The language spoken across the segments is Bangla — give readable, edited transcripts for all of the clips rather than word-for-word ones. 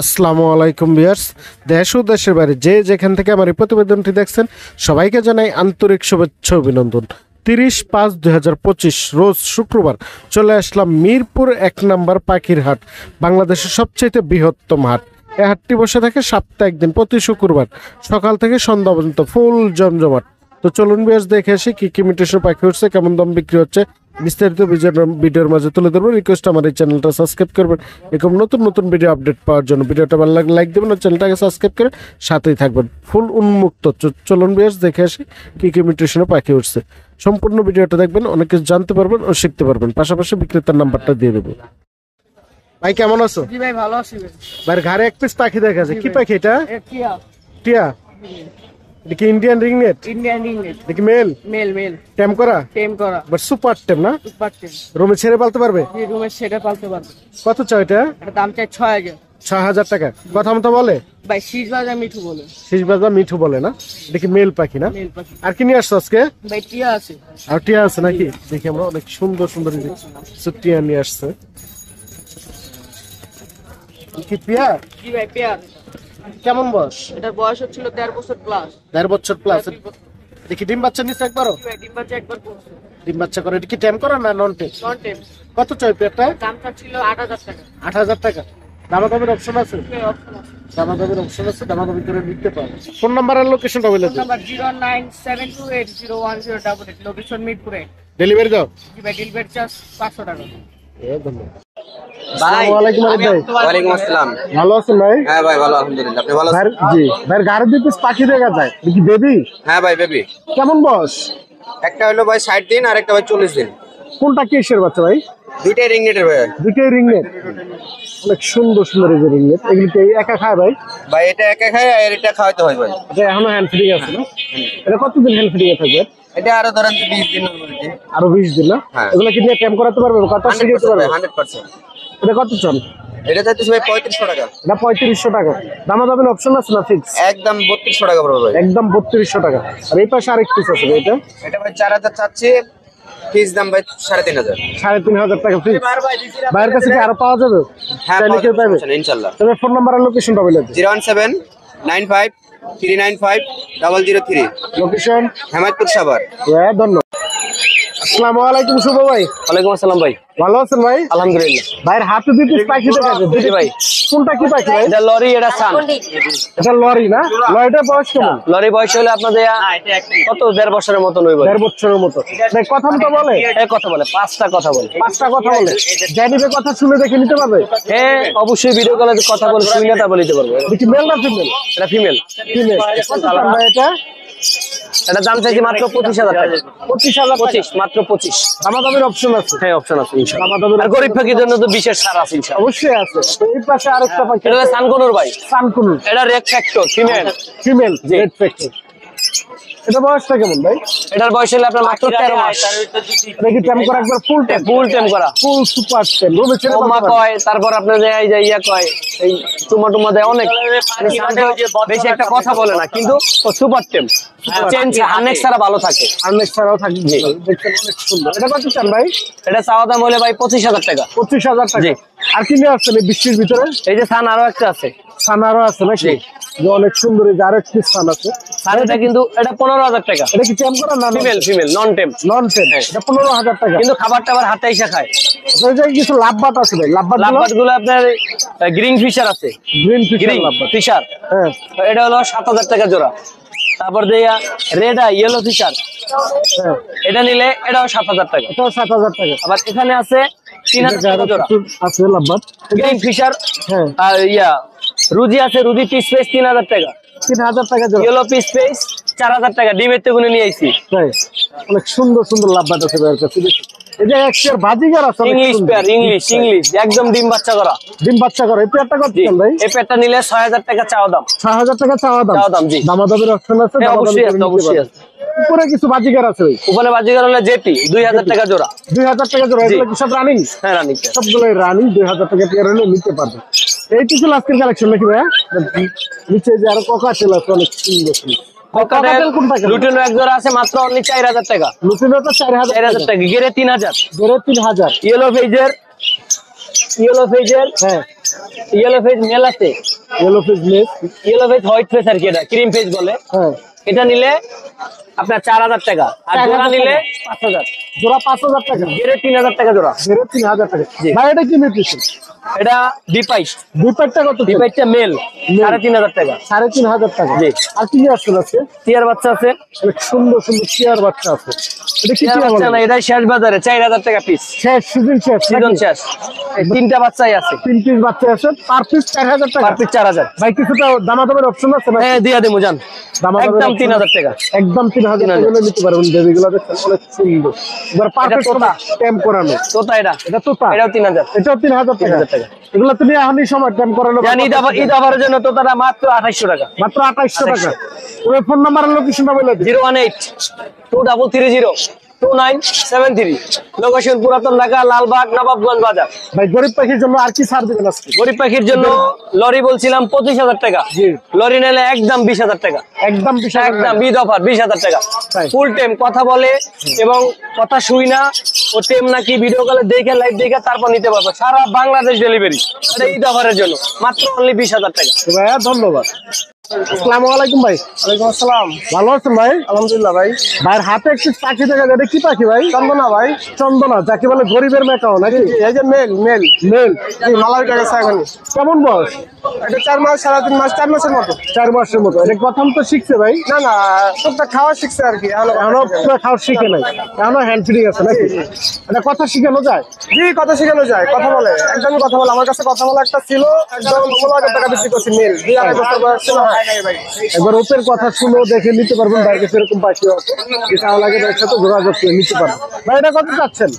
আসসালামু আলাইকুম ভিউয়ার্স, দেশ ও দেশের বাইরে যে যেখান থেকে আমার এই প্রতিবেদনটি দেখছেন সবাইকে জানাই আন্তরিক শুভেচ্ছা অভিনন্দন। 30/5/2025 রোজ শুক্রবার চলে আসলাম মিরপুর 1 নম্বর পাখির হাট, বাংলাদেশের সবচেয়ে বৃহত্তম হাট। এই হাটটি বসে থাকে সপ্তাহে একদিন, প্রতি শুক্রবার সকাল থেকে সন্ধ্যা পর্যন্ত ফুল জমজমাট। তো চলুন ভিউয়ার্স দেখে আসি কি কি মিউটেশন পাখি উঠছে, কেমন দাম বিক্রি হচ্ছে, বিস্তারিত ভিডিওর মাঝে তুলে ধরবো। রিকোয়েস্ট আমার এই চ্যানেলটা সাবস্ক্রাইব করবেন এরকম নতুন নতুন ভিডিও আপডেট পাওয়ার জন্য। ভিডিওটা ভালো লাগলে লাইক দেবেন আর চ্যানেলটাকে সাবস্ক্রাইব করে সাথেই থাকবেন। ফুল উন্মুক্ত। চলুন ভিউয়ার্স দেখে আসি কি কি মিউটেশনে পাখি উঠছে। সম্পূর্ণ ভিডিওটা দেখবেন, অনেক কিছু জানতে পারবেন ও শিখতে পারবেন। পাশাপাশি বিক্রেতার নাম্বারটা দিয়ে দেবো। ভাই কেমন আছো? জি ভাই ভালো আছি ভাই ঘরে এক পিস পাখি দেখা যায়, কি পাখি এটা? টিয়া টিয়া। এটা কি ইন্ডিয়ান রিংনেট? ইন্ডিয়ান ইংলিশ দেখি মেল মেল মেল টেম করা, টেম করা বাট সুপার টেম না? সুপার টেম রুমে ছেড়ে পালতে পারবে? এই রুমের সেটা পালতে পারবে। কত চাই এটা? এটা দাম চাই 6000। 6000 টাকা। কথা মতো বলে? ভাই শীষ বাজার মিঠু বলে। শেষ বাজার মিঠু বলে না? এটা কি মেল পাখি না? মেল পাখি। আর কি নিয়ে আসছো আজকে? ভাই টিয়া আছে। আর টিয়া আছে নাকি? দেখি আমরা অনেক সুন্দর সুন্দর টিয়া নিয়ে আসছে। কি টিয়া? জি ভাই পেয়ার। কেমন বয়স? এটার বয়স হচ্ছিল 1.5 বছর প্লাস। 1.5 বছর প্লাস। দেখি ডিম বাচ্চা নিচ্ছে একবারও? ভাই ডিম বাচ্চা একবার করছে। ডিম বাচ্চা করে। এটা কি টেম করা না নন টেম? নন টেম। কত চাই পেয়ারটা? দাম ছিল 8000 টাকা। 8000 টাকা। দামাদামির অপশন আছে? এই অপশন আছে। দামাদামির অপশন আছে, দামাদামি করে নিতে পারো। ফোন নাম্বার আর লোকেশনটা বলে দিন। নাম্বার 09728010888, লোকেশন মিরপুরে। ডেলিভারি দাও? জি ভাই ডেলিভারি চার্জ 500 টাকা। ধন্যবাদ। ভাই ওয়ালাইকুম ভাই। ওয়ালাইকুম আসসালাম। ভালো আছেন ভাই? হ্যাঁ ভাই ভালো আলহামদুলিল্লাহ। আপনি ভালো আছেন? জি ভাই, গাড়ি দুই পিস পাখি দেখা যায়, দেখি বেবি। হ্যাঁ ভাই বেবি। কেমন বয়স? একটা হলো ভাই 60 দিন আর একটা ভাই 40 দিন। কোনটা কিসের বাচ্চা ভাই? দুইটাই রিংনেটের ভাই। দুইটাই রিংনেট। অনেক সুন্দর সুন্দর এই যে রিংনেট। এগুলো কি একা খায় ভাই? ভাই এটা একা খায় আর এটা খাওয়াতে হয় ভাই। এটা এখনো হ্যান্ড ফ্রি আছে না? এটা কতদিন হ্যান্ড ফ্রি থাকবে? এটা আরো ধরেন 20 দিন হলো আর কি। আরো 20 দিন না? হ্যাঁ। এগুলো কি দিয়ে ক্যাম্প করাতে পারবে, কত শিখাতে 100% পারবে? ভাই 100%। এটা কত চান? এটা চাইতেছি ভাই 3500 টাকা। এটা 3500 টাকা। দামাদামির অপশন আছে না ফিক্স? একদম 3200 টাকা পড়বে ভাই। একদম 3200 টাকা। আর এই পাশে আরেক পিস আছে ভাই, এটা এটা ভাই 4000 চাচ্ছি, ফিক্স দাম ভাই 3500। 3500 টাকা ফিক্স। বাইরের কাছে কি আরো পাওয়া যাবে? হ্যাঁ চাইলে কেউ পাবে? ইনশাআল্লাহ। তবে ফোন নাম্বার আর লোকেশনটা বলে দিন। 01795395003। লোকেশন হেমায়তপুর সাভার। হ্যাঁ ধন্যবাদ। আসসালামু আলাইকুম শুভ ভাই। ওয়ালাইকুম আসসালাম ভাই। ভালো আছেন ভাই? আলহামদুলিল্লাহ। ভাইয়ের হাতে দুই পিস পাখি দেখা যায়। জি ভাই। কোনটা কি পাখি ভাই? এটা লরি, এটা সান। এটা লরি না? লরিটার বয়স কেমন? লরি বয়স হলে আপনাদের কত 1.5 বছরের মতো নইব। 1.5 বছরের মতো। ভাই কথা মতো বলে? কথা বলে, 5টা কথা বলে। 5টা কথা বলে। জানিবে কথা শুনে দেখে নিতে পারবে? হ্যাঁ অবশ্যই ভিডিও কলে কথা বলে শুনে তা বলতে পারবো। দেখি মেল না ফিমেল? এটা ফিমেল। ফিমেল। কত দাম ভাই এটা? এটা দাম চাইছি মাত্র 25000 টাকা। 25000 টাকা। 25, মাত্র 25। দামাদামির অপশন আছে? হ্যাঁ অপশন আছে ইনশাআল্লাহ। দামাদামির আর গরিব পাখির জন্য তো বিশেষ ছাড় আছে ইনশাআল্লাহ। অবশ্যই আছে। তো এই পাশে আরেকটা পাখি। এটা সানকুনুর ভাই। সানকুনুর। এটা red factor female. Female red factor. এটা বয়সটা কেমন ভাই? এটার বয়স হলে আপনার মাত্র 13 মাস। দেখি টেম করা একবার ফুল টেম। ফুল টেম করা। ফুল সুপার টেম। রুমে ছেড়ে ওমা পালতে পারবে? কয়, তারপর আপনার যে এই যে ইয়া কয়, এই টুমা টুমা দেয় অনেক। বেশি একটা কথা বলে না কিন্তু ও সুপার টেম। চেঞ্জ হার্নেক্স ছাড়া ভালো থাকে। আর্নেক্স ছাড়াও থাকবে। দেখতে অনেক সুন্দর। এটা কত চান ভাই? এটা চাওয়া দাম হলে ভাই 25000 টাকা। 25000 টাকা। জি। আর কি নিয়ে আসছেন এই বৃষ্টির ভিতরে? এই যে সান আরো একটা আছে। সানারও আছে নাকি? যে অনেক সুন্দর। এই যে আরেক পিস সান আছে। সানটা কিন্তু এটা 15000 টাকা। এটা কি টেম করা না? ফিমেল ফিমেল নন টেম। নন টেম। এটা 15000 টাকা। কিন্তু খাবারটা আবার হাতে এসে খায়। ওই যে কিছু লাভবাট আছে ভাই। লাভবাট লাভবাট গুলো আপনার গ্রিন ফিশার আছে। গ্রিন ফিশ গ্রিন লাভবাট। ফিশার। হ্যাঁ। এটা হলো 7000 টাকা জোড়া। তারপর দেয়া রেড আই ইয়েলো ফিশার, হ্যাঁ। এটা নিলে এটাও 7000 টাকা। এটাও 7000 টাকা। আবার এখানে আছে 3000 টাকা জোড়া আছে লাভবাট। Green fisher. হ্যাঁ। আর ইয়া রুজি আছে, রুজি পিস পেস 3000 টাকা। 3000 টাকা জোড়া। ইয়েলো পিস পেস 4000 টাকা। ডিমের তেগুনে নিয়ে আইছি। তাই অনেক সুন্দর সুন্দর লাভবাট আছে ভাইয়ের কাছে। এই যে একটা বাজিগার আছে অনেক ইংলিশ সুন্দর। পেয়ার, ইংলিশ একদম ডিম বাচ্চা করা। ডিম বাচ্চা করে। এই পেয়ারটা কত চান ভাই? এই পেয়ারটা নিলে 6000 টাকা চাওয়া দাম। 6000 টাকা চাওয়া দাম। চাওয়া দাম, জি। দামাদামির অপশন আছে? হ্যাঁ, দামাদামি অবশ্যই করে আছে, নিতে অবশ্যই পারবেন। আছে। উপরে কিছু বাজিগার আছে ভাই। উপরে বাজিগার হলে জেপি 2000 টাকা জোড়া। 2000 টাকা জোড়া। এগুলো কি সব রানিং? হ্যাঁ রানি। সবগুলোই রানিং। 2000 টাকা পেয়ার হলে নিতে পারবেন। এই কিছু আজকের কালেকশন নাকি ভাইয়া? নিচে যে আরো ককাটেল আছে অনেক সুন্দর সুন্দর। ককাটেল কোনটা কেমন? লুটিনো এক জোড়া আছে মাত্র অনলি 4000 টাকা। লুটিনোটা 4000 4000 টাকা। গেরে 3000। গেরে 3000। ইয়েলো ফেজের ইয়েলো ফেজের, হ্যাঁ ইয়েলো ফেজ মেল আছে, ইয়েলো ফেজ মেস, ইয়েলো ফেজ হোয়াইট ফেজ আর কি, এটা ক্রিম ফেজ বলে। হ্যাঁ এটা নিলে আপনার 4000 টাকা, আর 4000 জোড়া নিলে টাকা। 5000, জোড়া 5000 টাকা, এর 3000 টাকা জোড়া। 3000 টাকা। জি। ভাই এটা কি নিউট্রিশন? এটা বিপাইট, দুই প্যাকটা কত? বিপাইটটা মেল 3500 টাকা। 3500 টাকা। জি। আর কি আসছে আছে? টিয়ার বাচ্চা আছে, অনেক সুন্দর সুন্দর চেয়ার বাচ্চা আছে। এটা কি টিয়ার টিয়ার বাচ্চা না, বলে? এটা শেষ বাজারে 4000 টাকা পিস, শেষ সিজন শেষ সিজন নাকি? শেষ। এই 3টা বাচ্চাই আছে, 3 পিস বাচ্চা আছে, পার পিস 4000 টাকা। Per piece 4000। ভাই কিছুটা দামাদামের অপশন আছে না? হ্যাঁ দিয়া দেবো জান, দামাদামের একদম option 3000 টাকা। একদম 3000 টাকা 3000 হলে নিতে পারবেন। বেবিগুলো দেখছেন অনেক সুন্দর, এবার পারফেক্ট তোতা। ট্যাম্প করানো। তোতা এটা, এটা তোতা, এটাও 3000। এটাও 3000 টাকা। 3000 টাকা। এগুলো তুমি এখনই সময় ট্যাম্প করানো জানি ঈদ অফারের জন্য তোতাটা মাত্র 2800 টাকা। মাত্র 2800 টাকা। ওই ফোন নাম্বার আর লোকেশনটা বলে দিন। 018-23329773, লোকেশন পুরাতন ঢাকা, লালবাগ, নবাবগঞ্জ বাজার। ভাই গরিব পাখির জন্য আর কি ছাড় দিবেন আজকে? গরিব পাখির জন্য লরি বলছিলাম 25000 টাকা, জি। লরি নিলে একদম 20000 টাকা, একদম 20000 একদম ঈদ অফার 20000 টাকা। তাই। ফুল টাইম কথা বলে এবং কথা শুই না, ও টেম নাকি ভিডিও কলে দেখে লাইভ দেখে তারপর নিতে পারবো, সারা বাংলাদেশ ডেলিভারি। এটা ঈদ অফারের জন্য মাত্র অনলি 20000 টাকা। ভাইয়া ধন্যবাদ। আসসালামু আলাইকুম ভাই। ওয়ালাইকুম আসসালাম। ভালো আছেন ভাই? আলহামদুলিল্লাহ ভাই। ভাইয়ের হাতে একটি পাখি দেখা যায়, এটা কি পাখি ভাই? চন্দনা ভাই। চন্দনা, যাকে বলে গরিবের মেকাও নাকি? এই যে মেল মেল মেল। মালাবি টাকা ছাগল, কেমন বয়স? এটা 4 মাস, 3.5 মাস, 4 মাসের মতো। 4 মাসের মতো। এটা প্রথম তো শিখছে ভাই? না না, টুকটাক খাওয়া শিখছে আর কি, এখনো পুরো খাওয়া শিখে নাই, এখনো হ্যান্ড ফিডিং আছে নাকি? এটা কথা শিখানো যায়? জি, কথা শেখানো যায়, কথা বলে, একদমই কথা বলে। আমার কাছে কথা বলা একটা ছিল, একদম 16,000 টাকা বিক্রি করছি মেল, 2.5 বছর বয়স ছিল। একবার ওপের কথা শুনে দেখে নিতে পারবেন, ভাইয়ের কাছে এরকম পাখি আছে, যেটা লাগে ভাইয়ের সাথে যোগাযোগ করে নিতে পারবেন। ভাই এটা কত চাচ্ছেন?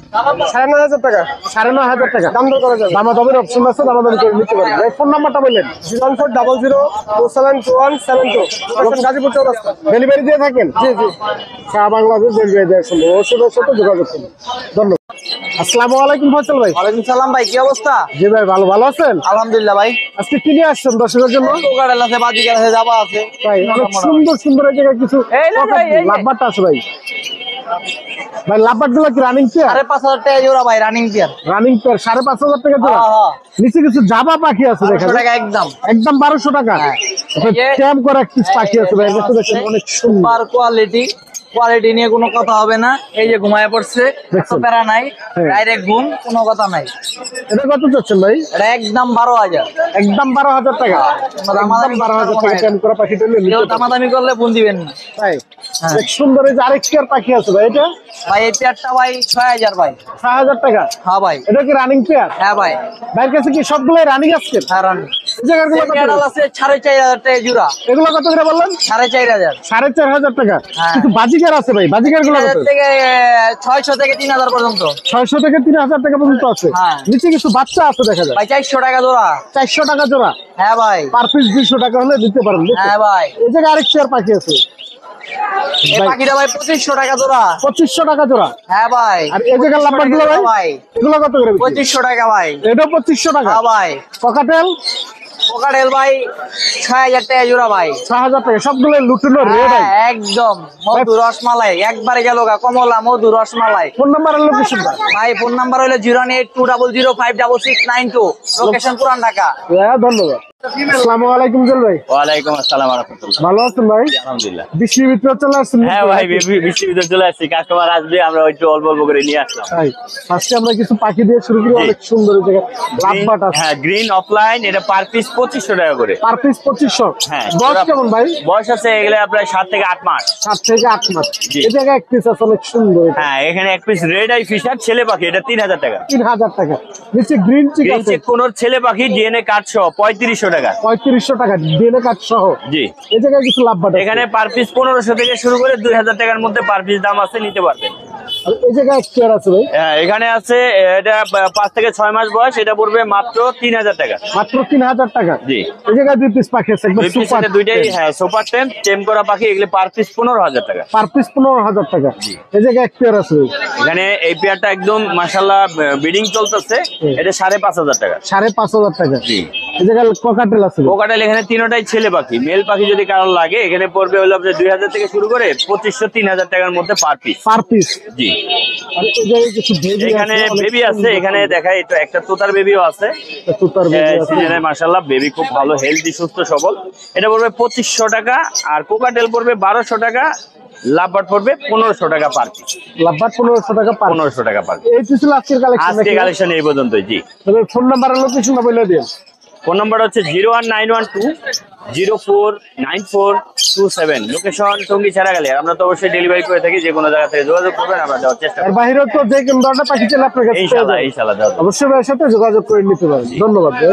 9,500 টাকা। 9,500 টাকা। দাম দর করা যাবে। দামাদামের অপশন আছে, দামাদামি করে নিতে পারবেন। ভাই ফোন নাম্বারটা বললেন? 01400272172, লোকেশন গাজীপুর চৌরাস্তা। ডেলিভারি দিয়ে থাকেন? জি জি। সারা বাংলাদেশ ডেলিভারি দেওয়া সম্ভব, ওষুধের সাথে যোগাযোগ করুন। ধন্যবাদ। আসসালামু আলাইকুম ফয়সাল ভাই। ওয়ালাইকুম সালাম ভাই, কি অবস্থা? জি ভাই, ভালো আছেন? আলহামদুলিল্লাহ ভাই। আজকে কি নিয়ে আসছেন দর্শকের জন্য? কোকারেল আছে, বাজিকার আছে, জাবা আছে। ভাই অনেক সুন্দর সুন্দর এই জায়গায় কিছু এই না ভাই, এই যে। লাভবারটা আছে ভাই। ভাই লাভবার গুলো কি রানিং পেয়ার? 5,500 টাকা জোড়া ভাই, রানিং পেয়ার। রানিং পেয়ার 5,500 টাকা জোড়া। হ্যাঁ। নিচে কিছু জাবা পাখি আছে দেখা 500 যায়, টাকা একদম। একদম 1200 টাকা। এই যে- ট্যাম করা একটি পাখি আছে ভাই, এটা দেখেন অনেক সুন্দর। সুপার কোয়ালিটি, কোয়ালিটি নিয়ে কোনো কথা হবে না। এই যে ঘুমায় পড়ছে, দেখছেন? এত প্যারা নাই, হ্যাঁ। ডাইরেক্ট ঘুম, কোনো কথা নাই। এটা কত চাচ্ছেন ভাই? এটা একদম 12,000। একদম 12,000 টাকা। একদম 12,000 টাকা ট্যাম করা পাখিটা নিয়ে নিতে কেউ পারবেন। দামাদামি করলে ফোন দিবেন না তাই হ্যাঁ। এক সুন্দর এই যে আরেক পেয়ার পাখি আছে ভাই, এটা ভাই। এই পেয়ারটা ভাই 6,000 ভাই। 6,000 টাকা। হ্যাঁ ভাই। এটা কি রানিং পেয়ার? হ্যাঁ ভাই। ভাইয়ের কাছে কি সবগুলাই রানিং আসছে? হ্যাঁ রানি। এই জায়গাগুলো কত? পেয়ারটা আছে 4,500 টাকা জোড়া। এগুলো কত করে বললেন? 4,500। 4,500 টাকা। হ্যাঁ। কিছু বাজিকার আছে ভাই, বাজিকার গুলো কত? 3,000 থেকে 600 থেকে 3,000 পর্যন্ত। 600 থেকে 3,000 টাকা পর্যন্ত আছে। হ্যাঁ। নিচে কিছু বাচ্চা আছে দেখা যায়, ভাই 400 টাকা জোড়া। 400 টাকা জোড়া। হ্যাঁ ভাই। পার পিস 200 টাকা হলে দিতে পারেন। হ্যাঁ ভাই। এই জায়গায় আরেক চেয়ার পাখি আছে এই ভাই, পাখিটা ভাই 2,500 টাকা জোড়া। 2,500 টাকা জোড়া। হ্যাঁ ভাই। আর এই জায়গার লাভবার গুলো ভাই, ভাই এগুলো কত করে বিক্রি? 2,500 টাকা ভাই। এটাও 2,500 টাকা। হ্যাঁ ভাই। ককাটেল কোকাটেল ভাই 6,000 টাকা জোড়া ভাই। 6,000 টাকা। সবগুলো লুটুনো রেড। হ্যাঁ, একদম মধু রসমালাই, একবারে গেল গা, কমলা মধু রসমালাই। ফোন নাম্বার আর লোকেশনটা? ভাই ফোন নাম্বার হলো 08200056692, লোকেশন পুরান ঢাকা। হ্যাঁ ধন্যবাদ। আসসালামু আলাইকুম জল ভাই। ওয়ালাইকুম আসসালাম ওয়া রাহমাতুল্লাহ। ভালো আছেন ভাই? আলহামদুলিল্লাহ। বৃষ্টির ভিতরে চলে আসছেন? হ্যাঁ ভাই, বৃষ্টির ভিতরে চলে আসছি, কাস্টমার আসবে, আমরা একটু অল্প অল্প করে নিয়ে আসলাম। তাই আজকে আমরা কিছু পাখি দিয়ে শুরু করি, জি। অনেক সুন্দর এই জায়গায় লাভবাট আছে। হ্যাঁ, গ্রিন অফলাইন, এটা পার পিস 2,500 টাকা করে। Per piece 2,500। হ্যাঁ। বয়স কেমন ভাই? বয়স আছে এগুলো আপনার 7 থেকে 8 মাস। 7 থেকে 8 মাস। জি। এই জায়গায় এক পিস আছে অনেক সুন্দর, এটা হ্যাঁ, এখানে এক পিস রেড আই ফিশার ছেলে পাখি, এটা 3,000 টাকা। 3,000 টাকা। নিচে গ্রিন চিক গ্রিন আছে চেক কোন ছেলে পাখি, ডিএনএ কার্ড সহ 3,500 টাকা। 3,500 টাকা ডিএনএ কার্ড সহ। জি। এই জায়গায় কিছু লাভবাট আছে। এখানে পার পিস 1,500 থেকে শুরু করে 2,000 টাকার মধ্যে পার পিস দাম আছে, নিতে পারবেন। আর এই জায়গায় এক পেয়ার আছে ভাই, হ্যাঁ, এখানে আছে এটা 5 থেকে 6 মাস বয়স, এটা পড়বে মাত্র 3,000 টাকা। মাত্র 3,000 টাকা। জি। এই জায়গায় দুই পিস পাখি আছে, একদম দুই পিস, সুপার। এটা দুইটাই হ্যাঁ সুপার টেম করা পাখি, এগুলো পার পিস 15,000 টাকা। পার পিস 15,000 টাকা। এই জায়গায় এক পেয়ার আছে ভাই, এখানে এই পেয়ারটা একদম মাশাআল্লাহ বিডিং চলতেছে, এটা 5,500 টাকা। 5,500 টাকা। জি। এই জায়গায় ককাটেল আছে ভাই। কোকাটেল এখানে তিনটাই ছেলে পাখি, মেল পাখি যদি কারোর লাগে এখানে পড়বে হলো আপনার 2,000 থেকে শুরু করে 2,500 3,000 টাকার মধ্যে পার পিস। Per piece. জি। আর এই জায়গায় কিছু বেবি এখানে বেবি আছে, এখানে দেখাই একটু একটা তোতার বেবিও আছে। তুতার বেবি আছে। সিজনে মাশাআল্লাহ বেবি খুব ভালো, হেলদি, সুস্থ সবল। এটা পড়বে 2500 টাকা, আর কোকাটেল পড়বে 1200 টাকা, লাভবার্ড পড়বে 1500 টাকা পার পিস। লাভবার্ড 1500 টাকা পার। 1500 টাকা পার। এই তো ছিল আজকের কালেকশন। আজকে কালেকশন এই পর্যন্তই। জি, তবে ফোন নাম্বার আর লোকেশনটা বলে দিন। ফোন নাম্বার হচ্ছে 01912049427, লোকেশন টঙ্গী ছাড়াগালি। আমরা তো অবশ্যই ডেলিভারি করে থাকি, যে কোনো জায়গা থেকে যোগাযোগ করবেন, আমরা দেওয়ার চেষ্টা এর করব বাইরেও তো যে কোনো ধরনের পাখি চাইলে আপনার কাছে পেয়ে ইনশাআল্লাহ। যাবেন। ইনশাআল্লাহ দেওয়া যাবে। অবশ্যই ভাইয়ের সাথে যোগাযোগ করে নিতে পারেন। ধন্যবাদ ভাই।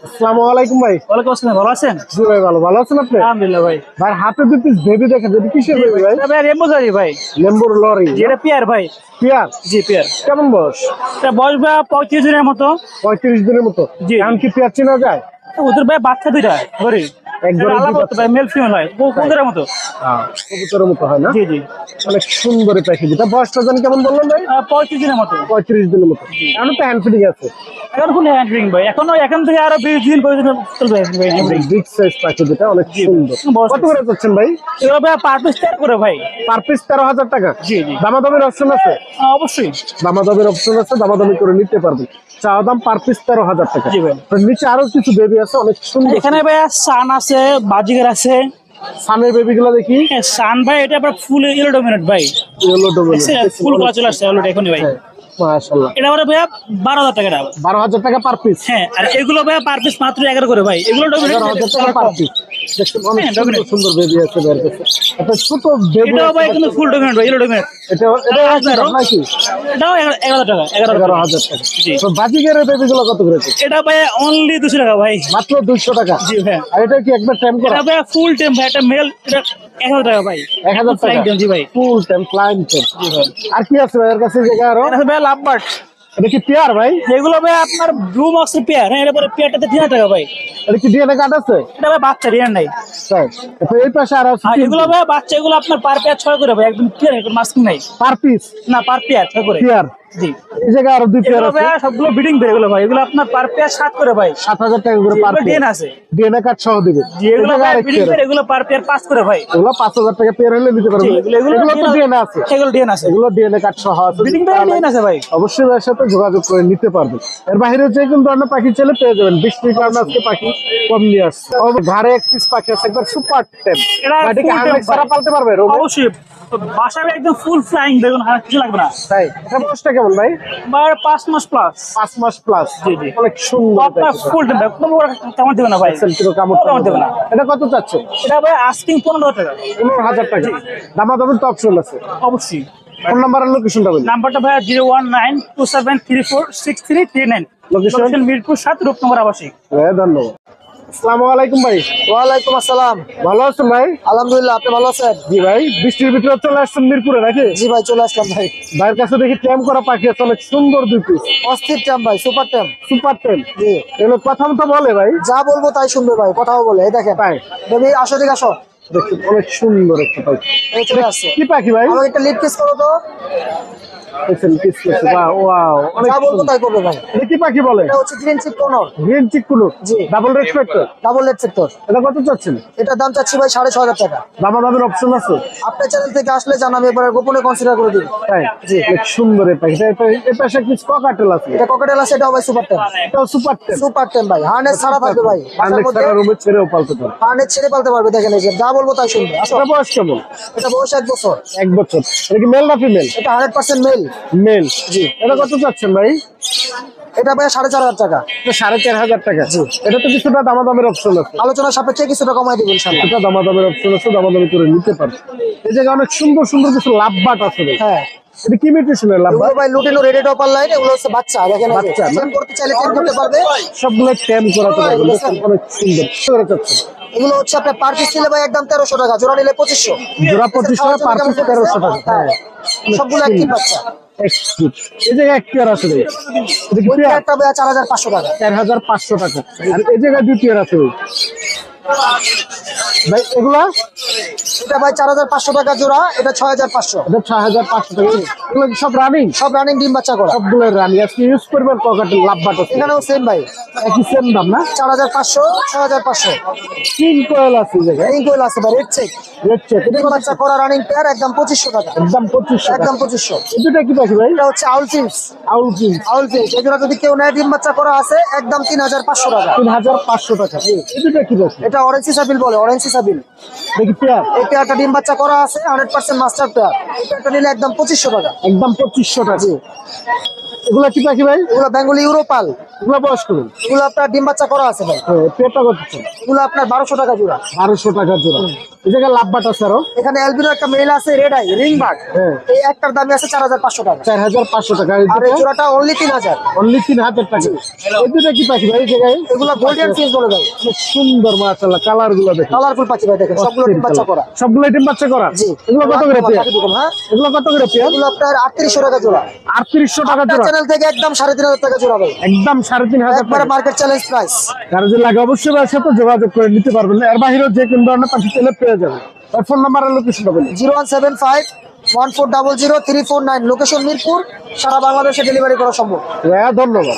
আসসালামু আলাইকুম ভাই। ওয়ালাইকুম আসসালাম, ভালো আছেন? জি ভাই, ভালো আছেন আপনি? আলহামদুলিল্লাহ ভাই। ভাই হাতে দুই পিস বেবি দেখা যাবে, কিসের বেবি ভাই? এটা ভাই রেমবোজারি ভাই, লেম্বুর লরি, যেটা পেয়ার ভাই। পিয়ার। জি পেয়ার। কেমন বয়স? এটা বয়স ভাই 35 দিনের মতো। 35 দিনের মতো। জি। এখন কি পিয়ার চেনা যায়? ওদের ভাই বাচ্চা দুইটা ধরে একবারে আলাদা করতে ভাই, মেল ফিমেল হয়, কোনটার মতো। কবুতরের মতো হয় না? জি জি। অনেক সুন্দর এই পাখি দুটা। বয়সটা জানি কেমন বললেন ভাই? 35 দিনের মতো। 35 দিনের মতো। এখন তো হ্যান্ড ফিডিং আছে। এখন কোন হ্যান্ড্রিং ভাই, এখন থেকে আরো 20 দিন পর্যন্ত চলবে ভাই হ্যান্ড্রিং। বিগ সাইজ পাখি দুটা, অনেক সুন্দর। বয়স কত করে যাচ্ছেন ভাই? এগুলো ভাই পার পিস 13 করে ভাই। পার পিস 13,000 টাকা। জি জি। দামাদামের অপশন আছে? অবশ্যই। দামাদামের অপশন আছে, দামাদামি করে নিতে পারবেন। চাওয়া দাম পার পিস 13,000 টাকা। জি ভাই। আর নিচে আরো কিছু বেবি আছে, অনেক সুন্দর। এখানে ভাই সান আছে, বাজিগার আছে। সানের বেবি গুলো দেখি। সান ভাই এটা আবার ফুল ইয়েলো ডমিনেট ভাই, ইয়েলো ডবল। ফুল কলা চলে আসছে অলরেডি এখনই ভাই। মাশাআল্লাহ। এটা আবার ভাইয়া 12,000 টাকা দাম। 12,000 টাকা পার পিস। হ্যাঁ, আর এগুলো ভাইয়া পার পিস মাত্র 11 করে ভাই। এগুলো 11,000 টাকা পার পিস। দেখুন অনেক হ্যাঁ, সুন্দর dominant। সুন্দর বেবি আছে বের কাছে। একটা ছোট বেবি। এটাও ভাই কিন্তু ফুল ডমিনেট ভাই, ইয়েলো ডমিনেট। এটা নাকি? এটাও 11,000 টাকা। 11,000 টাকা। জি। তো বাজিগের বেবি গুলো কত করে? এটা ভাই অনলি 200 টাকা ভাই। মাত্র 200 টাকা। জি ভাই। আর এটা কি একবার টাইম করা? এটা ভাই ফুল টেম ভাই, এটা মেল, এটা 1000 টাকা ভাই। 1000 টাকা। Flying tail, জি ভাই। Full time flying tame. জি ভাই। আর কি আছে ভাইয়ের কাছে জায়গা আরো? এটা ভাই লাভবার্ড। এটা কি পেয়ার ভাই? এগুলো ভাই আপনার ব্লু মক্সের পেয়ার। হ্যাঁ, এটা পরে পেয়ারটাতে 3000 টাকা ভাই। এটা কি ডিএনএ কার্ড আছে? এটা ভাই বাচ্চা রিয়ার নাই। তাই। তো এই পাশে আর আছে আর এগুলো ভাই বাচ্চা, এগুলো আপনার পার পেয়ার 6 করে ভাই, একদম পেয়ার, কোনো মাস্কিং নাই। পার পিস না, পার পেয়ার 6 করে। পেয়ার। জি। এই জায়গায় আরো দুই পেয়ার এগুলো আছে। ভাই সবগুলো বিডিং পেয়ার এগুলো ভাই। এগুলো আপনার পার পেয়ার 7 করে ভাই। 7,000 টাকা করে পার এগুলো পেয়ার। ডিএন আছে। ডিএনএ কার্ড সহ দিবে। জি, এগুলো ভাই বিডিং পেয়ার, এগুলো পার পেয়ার 5 করে ভাই। এগুলো 5,000 টাকা পেয়ার হলে নিতে জি, পারবেন। এগুলো এগুলো তো ডিএনএ আছে। এগুলো ডিএন আছে। এগুলো ডিএনএ কার্ড সহ আছে। বিডিং পেয়ার ডিএন আছে ভাই। অবশ্যই এর সাথে যোগাযোগ করে নিতে পারবেন। এর বাইরে যে কোনো ধরনের পাখি চাইলে পেয়ে যাবেন। বৃষ্টির কারণে আজকে পাখি কম নিয়ে আসছে। ঘরে এক পিস পাখি আছে, একবার সুপার টেম। এটা এটাকে full হান্ড্রেড tame ছাড়া ভাই। পালতে পারবে? রোগে? অবশ্যই। বাসায় একদম ফুল ফ্লাইং, দেখুন আর কিছু লাগবে না। তাই। এটা বয়সটা কেমন ভাই? ভাই 5 মাস প্লাস। 5 মাস প্লাস। জি, জি। অনেক সুন্দর আপনার পাখি। ফুল টেম ভাই, কোনো কামড় দেবে না ভাই। কামড় দেবে না। এটা কত চাচ্ছে? এটা ভাই আস্কিং 15,000 টাকা। 15,000 টাকা। দামাদামের তো অপশন আছে। অবশ্যই। ফোন নাম্বার আর লোকেশনটা বলুন। নাম্বারটা ভাই 01927346339। লোকেশন মিরপুর 7, রূপনগর আবাসিক। হ্যাঁ, ধন্যবাদ। আসসালামু আলাইকুম ভাই। ওয়ালাইকুম আসসালাম। ভালো আছেন ভাই? আলহামদুলিল্লাহ, আপনি ভালো আছেন? জি ভাই, বৃষ্টির ভিতরে চলে আসছেন মিরপুরে নাকি? জি ভাই, চলে আসলাম ভাই। ভাইয়ের কাছে দেখি ট্যাম করা পাখি আছে, অনেক সুন্দর দুই পিস। অস্থির ট্যাম ভাই, সুপার ট্যাম। সুপার টেম। জি। এগুলো কথা মতো বলে ভাই? যা বলবো তাই শুনবে ভাই, কথাও বলে। এই দেখেন তাই। বেবি, আসো ঠিক আসো। দেখুন অনেক সুন্দর একটা পাখি। এই চলে আসছে। কি পাখি ভাই? আমাকে একটা লিপ কিস করো তো। দেখছেন কিস করছে। ওয়াও, অনেক যা বলবো সুন্দর। তাই করবে ভাই। এটা কি পাখি বলে? এটা হচ্ছে গ্রিন চিক কোনর, গ্রিন চিকুলো। জি। ডাবল রেসপেক্টর। ডাবল লেট সেক্টর। এটা কত চাচ্ছেন? এটার দাম চাচ্ছি ভাই 6,500 টাকা। দামাদামের অপশন আছে? আপনার চ্যানেল থেকে আসলে জানাবে, এবার গোপনে কনসিডার করে দিন। তাই। জি। অনেক সুন্দর এই পাখি। এই পাশে কিছু ককাটেল আছে। এটা ককেটেল আছে, এটাও ভাই সুপার ট্যাম। এটাও সুপার টেম। সুপার ট্যাম ভাই, হার্নেস ছাড়া থাকবে ভাই। বাসার অনেক মধ্যে সারা রুমে ছেড়েও পালতে পারে। হার্নেস ছেড়ে পালতে পারবে। দেখেন এই যে, যা বলবো তাই শুনবে। আসো। এটা বয়স কেমন? এটা বয়স 1 বছর। 1 বছর। এটা কি মেল না ফিমেল? এটা 100% মেল। মেল। জি। এটা কত চাচ্ছেন ভাই? এটা ভাই 4,500 টাকা। এটা 4,500 টাকা। এটা তো কিছুটা দামাদামের অপশন আছে। আলোচনা সাপেক্ষে কিছুটা কমাই দিব ইনশাআল্লাহ। এটা দামাদামের অপশন আছে, দামাদামি করে নিতে পারবে। এই জায়গায় অনেক সুন্দর সুন্দর কিছু লাভবাট আছে ভাই। হ্যাঁ, এটা কি মিউটেশনের লাভবাট? এগুলো ভাই লুটিনো রেডি টপার লাইন, এগুলো হচ্ছে বাচ্চা। দেখেন এই যে, বাচ্চা না? টেম করতে চাইলে টেম করতে পারবে। সবগুলো ট্যাম করাতে পারবে। দেখুন অনেক সুন্দর। করে চাচ্ছেন? এগুলো হচ্ছে আপনার পার পিস নিলে ভাই একদম 1300 টাকা, জোড়া নিলে 2500। জোড়া 2500, পার পিস 1300 টাকা। হ্যাঁ, সবগুলো একই বাচ্চা। Exclusive। এই জায়গায় এক পেয়ার আছে ভাই। এটা কি ওই পেয়ার? একটা ভাই 4,500 টাকা। 4,500 টাকা। আর এই জায়গায় দুই পেয়ার আছে ভাই। ভাই এগুলা এটা ভাই 4500 টাকা জোড়া, এটা 6500। এটা 6500 টাকা। এগুলো কি সব রানিং? সব রানিং ডিম বাচ্চা করা। সবগুলো রানিং। আজকে ইউজ করবেন ককাটেল লাভবাট আছে। এখানেও সেম ভাই, একই সেম দাম না? 4500, 6500। কিং কোয়েল আছে এই জায়গায়। এই কোয়েল আছে ভাই, রেড চেক রেড চেক। ডিম বাচ্চা করা রানিং পেয়ার, একদম 2500 টাকা। একদম 2500 একদম 2500। এই দুটো কি পাখি ভাই? এটা হচ্ছে আউল ফিন্স। আউল কিং আউল ফিন্স এই জোড়া যদি কেউ নেয় ডিম বাচ্চা করা আছে, একদম 3500 টাকা। 3500 টাকা। এই দুটো কি পাখি? এটা অরেঞ্জ সিসাবিল বলে, অরেঞ্জ সিসাবিল। দেখি পেয়ার। এই পেয়ারটা ডিম বাচ্চা করা আছে, 100% মাস্টার পেয়ার। এই পেয়ারটা নিলে একদম 2500 টাকা। একদম 2500 টাকা। এগুলা কি পাখি ভাই? এগুলো বেঙ্গলি ইউরোপাল। এগুলা বয়স করুন। এগুলো আপনার ডিম বাচ্চা করা আছে ভাই। পেয়ারটা কত? এগুলো আপনার 1200 টাকা জোড়া। 1200 টাকা জোড়া। এই জায়গায় লাভবাট আছে আরো। এখানে অ্যালবিনো একটা মেল আছে, রেড আই রিং বার্ড। হ্যাঁ। এই একটার দামই আছে 4500 টাকা। 4500 টাকা। আর এই জোড়াটা অনলি 3000। অনলি 3000 টাকা। এই দুটো কি পাখি ভাই এই জায়গায়? এগুলো গোল্ডেন ফিস বলে ভাই। অনেক সুন্দর মাশাআল্লাহ, কালার গুলো দেখেন। কালারফুল পাখি ভাই, দেখেন সবগুলো ডিম বাচ্চা করা। সবগুলো ডিম বাচ্চা করা। জি। এগুলো কত করে পেয়ার? হ্যাঁ, এগুলো কত করে পেয়ার? এগুলো আপনার 3800 টাকা জোড়া। 3800 টাকা জোড়া। চ্যানেল থেকে একদম 3500 টাকা জোড়া ভাই। একদম 3500 একবারে টাকা। Market challenge price. কারো যে লাগে অবশ্যই ভাইয়ের সাথে যোগাযোগ করে নিতে পারবেন। এর বাইরেও যে কোনো ধরনের পাখি চাইলে পেয়ে যাবেন। আর ফোন নাম্বার আর লোকেশনটা বলুন। 0175 1400 3449, লোকেশন মিরপুর। সারা বাংলাদেশে ডেলিভারি করা সম্ভব। ধন্যবাদ।